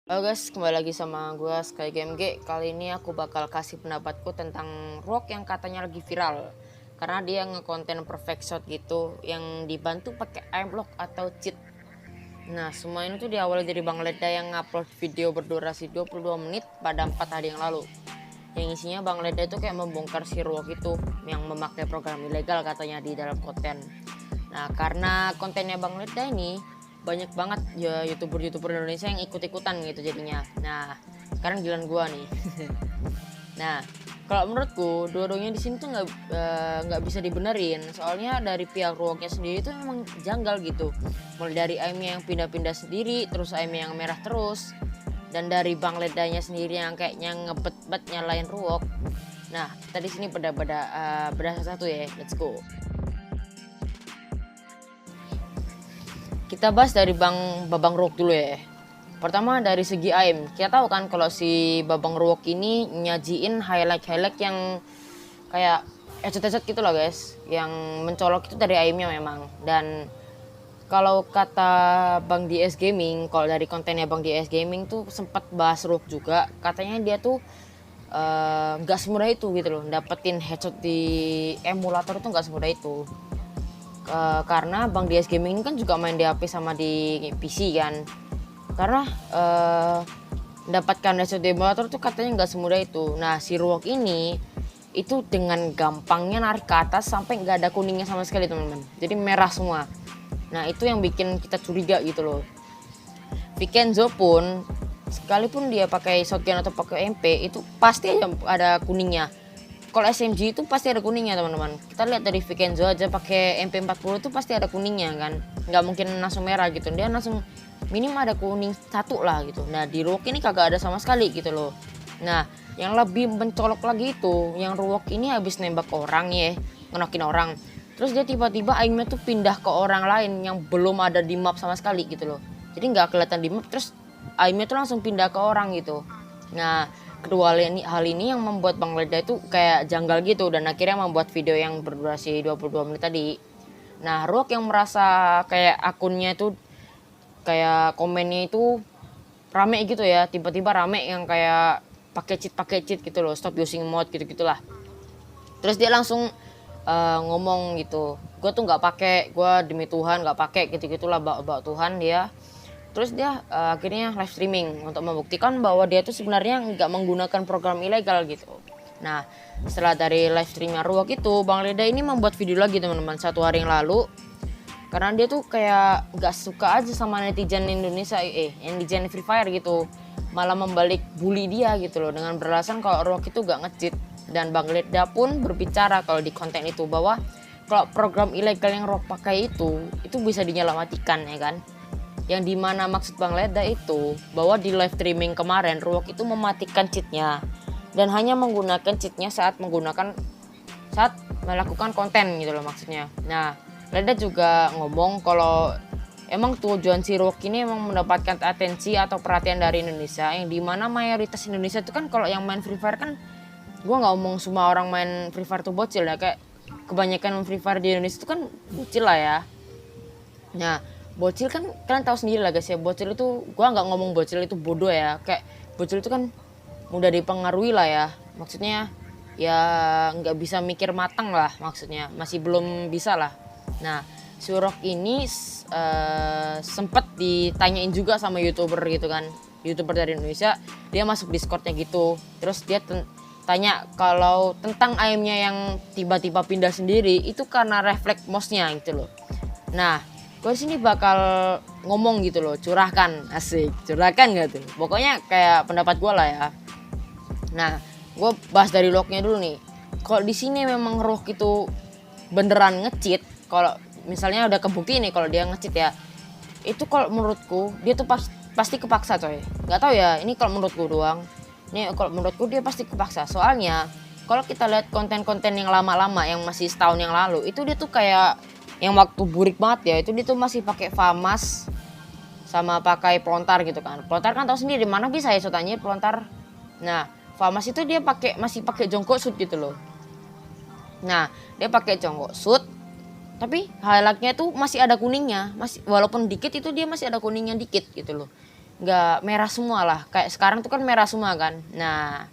Halo guys, kembali lagi sama gue Sky GMG. Kali ini aku bakal kasih pendapatku tentang Rock yang katanya lagi viral. Karena dia ngekonten perfect shot gitu yang dibantu pakai aimblock atau cheat. Nah, semua ini tuh diawali dari Bang Leda yang ngupload video berdurasi 22 menit pada 4 hari yang lalu. Yang isinya Bang Leda itu kayak membongkar si Rock itu yang memakai program ilegal katanya di dalam konten. Nah, karena kontennya Bang Leda ini banyak banget ya youtuber Indonesia yang ikut-ikutan gitu jadinya. Nah, sekarang giliran gua nih. Nah, kalau menurutku dua-duanya di sini tuh nggak bisa dibenerin. Soalnya dari pihak Ruoknya sendiri tuh memang janggal gitu. Mulai dari aimnya yang pindah-pindah sendiri, terus aimnya yang merah terus, dan dari Bang Ledanya sendiri yang kayaknya ngebet-bet nyalain Ruok. Nah, kita di sini berdasar satu ya. Let's go. Kita bahas dari Babang Ruok dulu ya. Pertama dari segi aim. Kita tahu kan kalau si Babang Ruok ini nyajiin highlight yang kayak headshot gitu lah guys. Yang mencolok itu dari aimnya memang. Dan kalau kata Bang DS Gaming, kalau dari kontennya Bang DS Gaming tuh sempat bahas Ruok juga. Katanya dia tuh nggak semudah itu gitu loh. Dapetin headshot di emulator itu nggak semudah itu. Karena Bang DS Gaming ini kan juga main di HP sama di PC kan. Karena mendapatkan headshot di emulator tuh katanya nggak semudah itu. Nah, si Ruok ini itu dengan gampangnya narik ke atas sampai nggak ada kuningnya sama sekali teman-teman. Jadi merah semua. Nah, itu yang bikin kita curiga gitu loh. Vincenzo pun sekalipun dia pakai shotgun atau pakai MP itu pasti aja ada kuningnya. Kalau SMG itu pasti ada kuningnya teman-teman. Kita lihat dari Vincenzo aja pakai MP40 itu pasti ada kuningnya kan. Nggak mungkin langsung merah gitu. Dia langsung minimal ada kuning satu lah gitu. Nah di Ruok ini kagak ada sama sekali gitu loh. Nah yang lebih mencolok lagi itu yang Ruok ini habis nembak orang ya, ngenokin orang. Terus dia tiba-tiba aimnya tuh pindah ke orang lain yang belum ada di map sama sekali gitu loh. Jadi nggak kelihatan di map, terus aimnya tuh langsung pindah ke orang gitu. Nah kedua hal ini yang membuat Bang Leda itu kayak janggal gitu dan akhirnya membuat video yang berdurasi 22 menit tadi. Nah, Ruok yang merasa kayak akunnya itu kayak komennya itu rame gitu ya, tiba-tiba rame yang kayak pakai cheat gitu loh, stop using mod gitu-gitulah. Terus dia langsung ngomong gitu, gue tuh nggak pakai, gue demi Tuhan nggak pakai gitu-gitulah, bawa Tuhan dia. Terus dia akhirnya live streaming untuk membuktikan bahwa dia tuh sebenarnya nggak menggunakan program ilegal gitu. Nah, setelah dari live streamnya Ruok itu, Bang Leda ini membuat video lagi teman-teman 1 hari yang lalu. Karena dia tuh kayak nggak suka aja sama netizen Indonesia, netizen Free Fire gitu. Malah membalik bully dia gitu loh dengan beralasan kalau Ruok itu gak nge-cheat. Dan Bang Leda pun berbicara kalau di konten itu bahwa kalau program ilegal yang Ruok pakai itu bisa dinyalamatikan ya kan. Yang dimana maksud Bang Leda itu bahwa di live streaming kemarin Ruok itu mematikan cheatnya dan hanya menggunakan cheatnya saat melakukan konten gitu loh maksudnya. Nah Leda juga ngomong kalau emang tujuan si Ruok ini emang mendapatkan atensi atau perhatian dari Indonesia, yang dimana mayoritas Indonesia itu kan kalau yang main Free Fire kan, gue nggak ngomong semua orang main Free Fire tuh bocil ya, kayak kebanyakan Free Fire di Indonesia itu kan bocil lah ya. Nah bocil kan kalian tahu sendiri lah guys ya, bocil itu gua nggak ngomong bocil itu bodoh ya, kayak bocil itu kan mudah dipengaruhi lah ya, maksudnya ya nggak bisa mikir matang lah, maksudnya masih belum bisa lah. Nah Surok ini sempet ditanyain juga sama youtuber gitu kan, youtuber dari Indonesia, dia masuk Discordnya gitu, terus dia tanya kalau tentang aimnya yang tiba-tiba pindah sendiri itu karena refleks mouse-nya gitu loh. Nah gue sini bakal ngomong gitu loh, curahkan, asik, curahkan gak tuh, pokoknya kayak pendapat gue lah ya. Nah gue bahas dari Rocknya dulu nih. Kalau di sini memang Rock itu beneran nge-cheat, kalau misalnya udah kebukti nih kalau dia nge-cheat ya, itu kalau menurutku dia tuh pasti kepaksa coy, nggak tahu ya, ini kalau menurutku doang. Ini kalau menurutku dia pasti kepaksa, soalnya kalau kita lihat konten-konten yang lama-lama yang masih setahun yang lalu itu dia tuh kayak yang waktu burik banget ya, itu dia tuh masih pakai FAMAS sama pakai pelontar gitu kan. Pelontar kan tahu sendiri mana bisa ya sotannya pelontar. Nah FAMAS itu dia masih pakai jongkok shoot gitu loh. Nah dia pakai jongkok shoot tapi highlightnya tuh masih ada kuningnya, masih walaupun dikit itu dia masih ada kuningnya dikit gitu loh. nggak merah semua lah. Kayak sekarang tuh kan merah semua kan. Nah,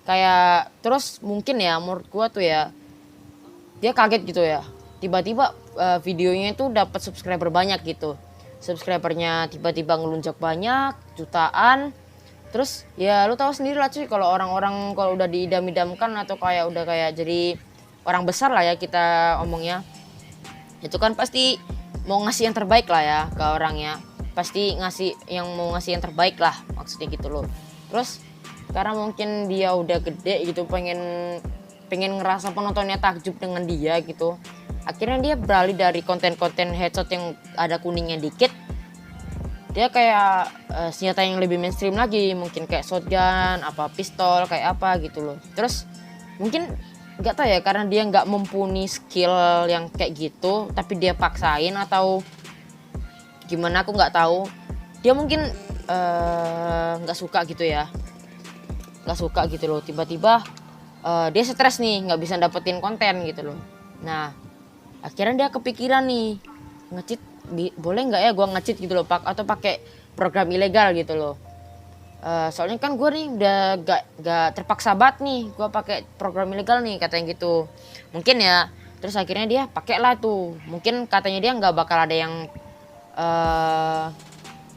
kayak terus mungkin ya menurut gua tuh ya, dia kaget gitu ya. Tiba-tiba videonya itu dapat subscriber banyak gitu. Subscribernya tiba-tiba ngelunjak banyak, jutaan. Terus ya lu tahu sendiri lah cuy, kalau orang-orang kalau udah diidam-idamkan atau kayak udah kayak jadi orang besar lah ya kita omongnya, itu kan pasti mau ngasih yang terbaik lah ya ke orangnya. Pasti ngasih yang mau ngasih yang terbaik lah maksudnya gitu loh. Terus karena mungkin dia udah gede gitu, pengen ngerasa penontonnya takjub dengan dia gitu. Akhirnya dia beralih dari konten-konten headshot yang ada kuningnya dikit, dia kayak senjata yang lebih mainstream lagi, mungkin kayak shotgun, apa pistol, kayak apa gitu loh. Terus mungkin nggak tahu ya, karena dia nggak mumpuni skill yang kayak gitu, tapi dia paksain atau gimana aku nggak tahu. Dia mungkin nggak suka gitu ya, nggak suka gitu loh. Tiba-tiba dia stres nih, nggak bisa dapetin konten gitu loh. Nah akhirnya dia kepikiran nih, nge-cheat boleh nggak ya gue nge-cheat gitu loh, atau pakai program ilegal gitu loh. Soalnya kan gue nih udah gak terpaksa banget nih gue pakai program ilegal nih katanya gitu. Mungkin ya, terus akhirnya dia pakai lah tuh. Mungkin katanya dia nggak bakal ada yang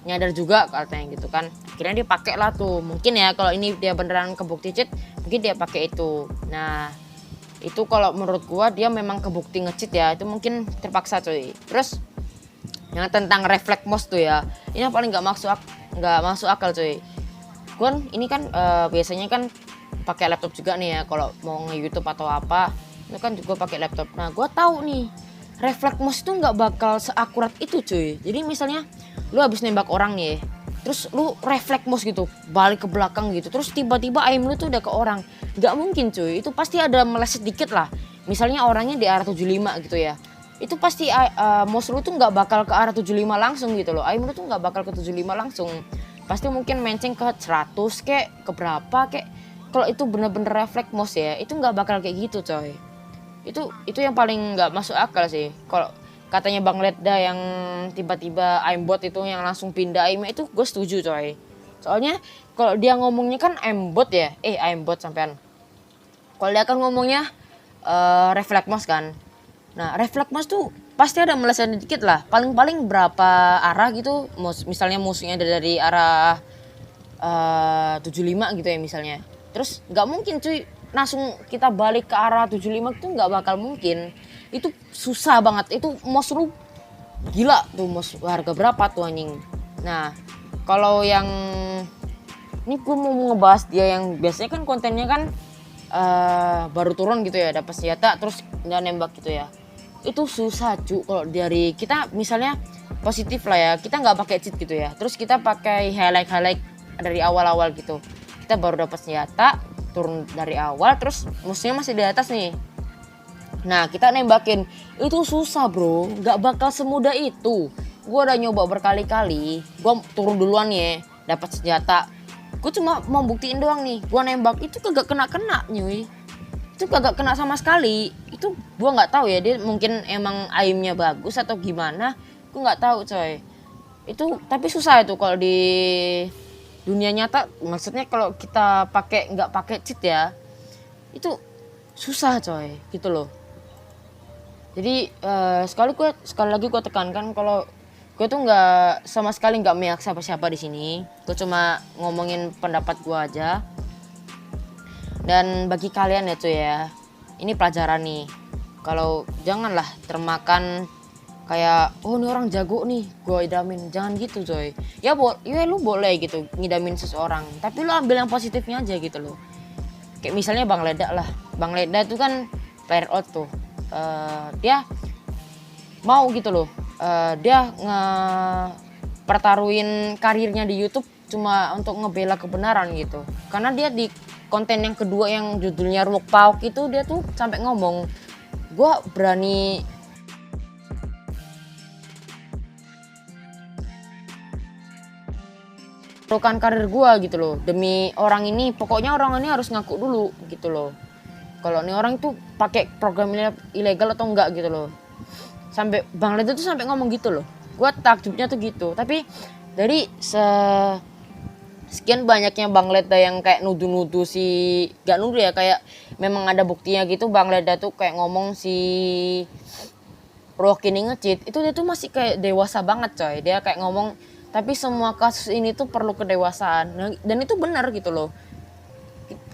nyadar juga katanya gitu kan. Akhirnya dia pakai lah tuh. Mungkin ya kalau ini dia beneran kebukti cheat, mungkin dia pakai itu. Nah itu kalau menurut gua dia memang kebukti nge-cheat ya, itu mungkin terpaksa cuy. Terus yang tentang reflect mouse tuh ya, ini yang paling nggak masuk akal cuy. Gua ini kan biasanya kan pakai laptop juga nih ya kalau mau nge-YouTube atau apa, itu kan juga pakai laptop. Nah gua tahu nih reflect mouse itu nggak bakal seakurat itu cuy. Jadi misalnya lu habis nembak orang nih, terus lu refleks mouse gitu, balik ke belakang gitu, terus tiba-tiba aim lu tuh udah ke orang. Nggak mungkin cuy, itu pasti ada meleset dikit lah. Misalnya orangnya di arah 75 gitu ya, itu pasti mouse lu tuh nggak bakal ke arah 75 langsung gitu loh. Aim lu tuh nggak bakal ke 75 langsung, pasti mungkin menceng ke 100 kek, ke berapa kek. Kalau itu bener-bener refleks mouse ya, itu nggak bakal kayak gitu coy. Itu yang paling nggak masuk akal sih. Kalau katanya Bang Ledda yang tiba-tiba aimbot itu yang langsung pindah aim, itu gue setuju coy. Soalnya kalau dia ngomongnya kan aimbot ya, aimbot sampean. Kalau dia kan ngomongnya reflect mouse kan. Nah reflect mouse tuh pasti ada meleset dikit lah. Paling-paling berapa arah gitu. Misalnya musuhnya dari arah 75 gitu ya misalnya. Terus nggak mungkin cuy langsung kita balik ke arah 75 itu nggak bakal mungkin. Itu susah banget. Itu mouse lu gila tuh, mouse harga berapa tuh anjing. Nah kalau yang ini gue mau ngebahas dia yang biasanya kan kontennya kan baru turun gitu ya, dapat senjata terus nggak nembak gitu ya. Itu susah cu. Kalau dari kita misalnya positif lah ya, kita nggak pakai cheat gitu ya, terus kita pakai highlight dari awal-awal gitu. Kita baru dapat senjata, turun dari awal, terus musuhnya masih di atas nih. Nah kita nembakin, itu susah bro, nggak bakal semudah itu. Gue udah nyoba berkali-kali, gue turun duluan ya, dapat senjata. Gue cuma mau buktiin doang nih, gue nembak itu kagak kena nyuy. Itu kagak kena sama sekali. Itu gue nggak tahu ya, dia mungkin emang aimnya bagus atau gimana, gue nggak tahu coy. Itu tapi susah itu kalau di dunia nyata, maksudnya kalau kita nggak pakai cheat ya, itu susah coy gitu loh. Jadi sekali lagi gue tekankan kalau gue tuh nggak sama sekali nggak memihak siapa-siapa di sini. Gue cuma ngomongin pendapat gue aja. Dan bagi kalian ya cuy ya, ini pelajaran nih. Kalau janganlah termakan kayak ini orang jago nih, gue idamin. Jangan gitu coy. Ya lu boleh gitu ngidamin seseorang, tapi lu ambil yang positifnya aja gitu loh. Kayak misalnya Bang Ledda lah. Bang Ledda itu kan player out tuh. Dia mau gitu loh. Dia pertaruhin karirnya di YouTube cuma untuk ngebela kebenaran gitu. Karena dia di konten yang kedua yang judulnya Rumok Pauk itu, dia tuh sampai ngomong, gue berani taruhkan karir gue gitu loh demi orang ini. Pokoknya orang ini harus ngaku dulu gitu loh kalau nih orang itu pakai program ilegal atau enggak gitu loh. Sampai Bang Ledda tuh sampai ngomong gitu loh. Gue takjubnya tuh gitu. Tapi dari sekian banyaknya Bang Leda yang kayak nuduh-nuduh si, gak nuduh ya, kayak memang ada buktinya gitu. Bang Leda tuh kayak ngomong si Rock ini nge-cheat, itu dia tuh masih kayak dewasa banget coy. Dia kayak ngomong, tapi semua kasus ini tuh perlu kedewasaan. Nah, dan itu benar gitu loh.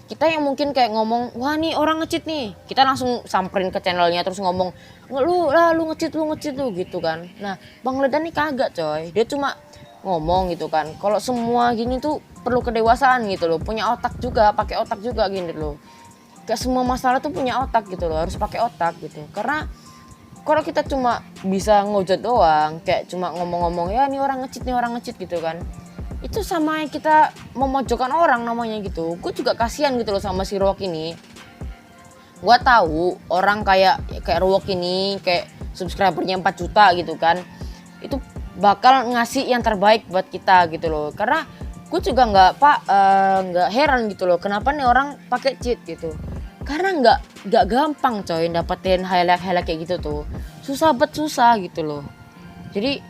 Kita yang mungkin kayak ngomong, wah nih orang nge-cheat nih, kita langsung samperin ke channelnya terus ngomong, lu nge-cheat lu gitu kan. Nah Bang Leda nih kagak coy, dia cuma ngomong gitu kan, kalau semua gini tuh perlu kedewasaan gitu loh, punya otak juga, pakai otak juga gini loh. Kayak semua masalah tuh punya otak gitu loh, harus pakai otak gitu. Karena kalau kita cuma bisa ngojot doang, kayak cuma ngomong-ngomong, ya nih orang nge-cheat gitu kan, itu sama kita memojokkan orang namanya gitu. Gue juga kasihan gitu loh sama si Ruok ini. Gue tahu orang kayak Ruok ini, kayak subscribernya 4 juta gitu kan, itu bakal ngasih yang terbaik buat kita gitu loh. Karena gue juga nggak heran gitu loh, kenapa nih orang pakai cheat gitu. Karena nggak gampang coy dapetin highlight kayak gitu tuh, susah gitu loh. Jadi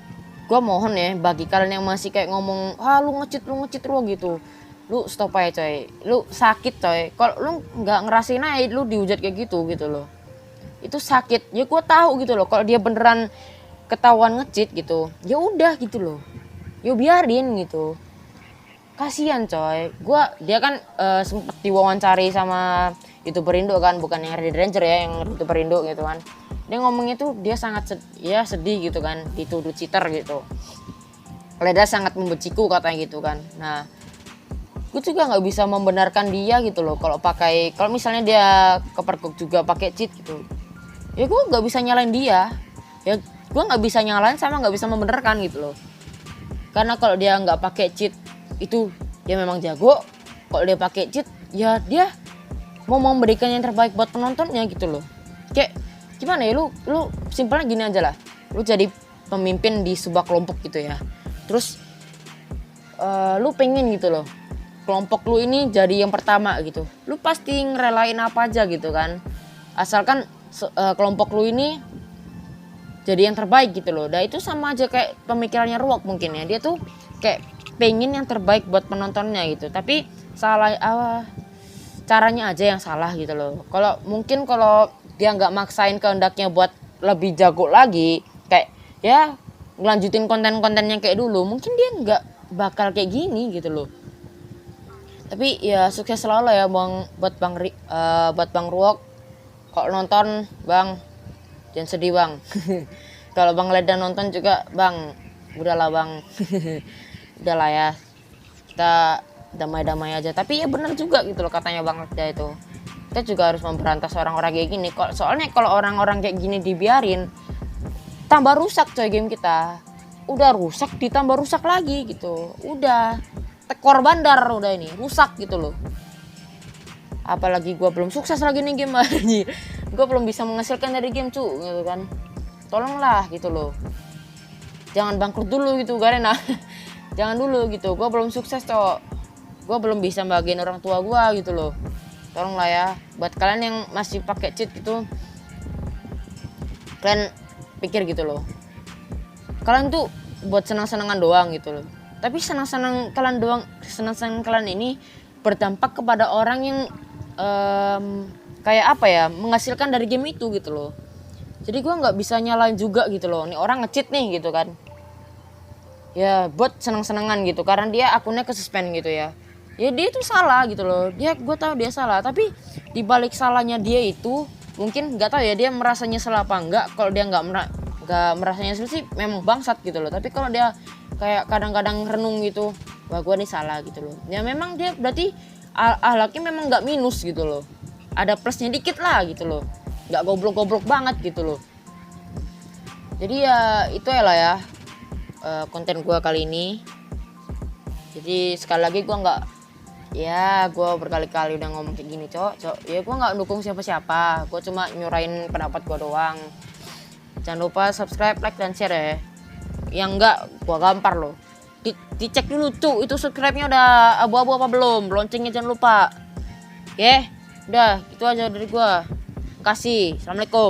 gue mohon ya, bagi kalian yang masih kayak ngomong, lu nge-cheat lu gitu, lu stop aja coy, lu sakit coy. Kalau lu nggak ngerasain aja lu dihujat kayak gitu loh, itu sakit ya. Gue tahu gitu loh, kalau dia beneran ketahuan nge-cheat gitu, ya udah gitu loh, ya biarin gitu. Kasian coy. Dia kan sempet diwawancari sama YouTuber Indo kan, bukan yang Red Ranger ya, yang YouTuber Indo gitu kan. Dia ngomongnya tuh dia sangat sedih gitu kan, dituduh cheater gitu. Leda sangat membenciku katanya gitu kan. Nah, gue juga nggak bisa membenarkan dia gitu loh, kalau misalnya dia kepergok juga pakai cheat gitu, ya gue nggak bisa nyalain dia, ya gue nggak bisa nyalain sama nggak bisa membenarkan gitu loh. Karena kalau dia nggak pakai cheat itu dia memang jago. Kalau dia pakai cheat ya dia mau memberikan yang terbaik buat penontonnya gitu loh. Kayak gimana ya, lu simpelnya gini aja lah, lu jadi pemimpin di sebuah kelompok gitu ya, terus lu pengen gitu loh kelompok lu ini jadi yang pertama gitu, lu pasti ngerelain apa aja gitu kan, asalkan kelompok lu ini jadi yang terbaik gitu loh. Nah itu sama aja kayak pemikirannya Ruok mungkin ya, dia tuh kayak pengen yang terbaik buat penontonnya gitu, tapi caranya aja yang salah gitu loh. Kalau dia nggak maksain kehendaknya buat lebih jago lagi, kayak ya ngelanjutin konten-kontennya kayak dulu, mungkin dia nggak bakal kayak gini gitu loh. Tapi ya sukses selalu ya buat Bang Ruok. Kalau nonton Bang, jangan sedih Bang. Kalau Bang Leda nonton juga Bang, udahlah Bang. Udahlah ya, kita damai-damai aja. Tapi ya benar juga gitu loh katanya Bang Leda itu, kita juga harus memberantas orang-orang kayak gini. Soalnya kalau orang-orang kayak gini dibiarin, tambah rusak coy game kita. Udah rusak ditambah rusak lagi gitu. Udah tekor bandar udah ini, rusak gitu loh. Apalagi gue belum sukses lagi nih game aja. Gue belum bisa menghasilkan dari game cu gitu kan. Tolonglah gitu loh. Jangan bangkrut dulu gitu Garena. Jangan dulu gitu. Gue belum sukses cok. Gue belum bisa bagiin orang tua gue gitu loh. Tolonglah ya, buat kalian yang masih pakai cheat gitu, kalian pikir gitu loh, kalian tuh buat senang-senangan doang gitu loh. Tapi senang-senang kalian ini berdampak kepada orang yang kayak apa ya, menghasilkan dari game itu gitu loh. Jadi gue nggak bisa nyalain juga gitu loh, nih orang nge-cheat nih gitu kan, ya buat senang-senangan gitu, karena dia akunnya kesuspend gitu ya. Ya dia itu salah gitu loh, gue tahu dia salah, tapi dibalik salahnya dia itu mungkin nggak tahu ya dia merasa nyesel apa enggak. Kalau dia nggak merasa nyesel sih memang bangsat gitu loh. Tapi kalau dia kayak kadang-kadang renung gitu, wah gue nih salah gitu loh, ya memang dia berarti ahlaknya memang nggak minus gitu loh, ada plusnya dikit lah gitu loh, nggak goblok-goblok banget gitu loh. Jadi ya itu ya lah ya konten gue kali ini. Jadi sekali lagi gue berkali-kali udah ngomong kayak gini cok, ya gue nggak dukung siapa-siapa, gue cuma nyurahin pendapat gue doang. Jangan lupa subscribe, like, dan share ya. Yang enggak gue gampar loh, dicek dulu tuh itu subscribe-nya udah abu-abu apa belum, loncengnya jangan lupa. Oke, udah itu aja dari gue. Makasih, assalamualaikum.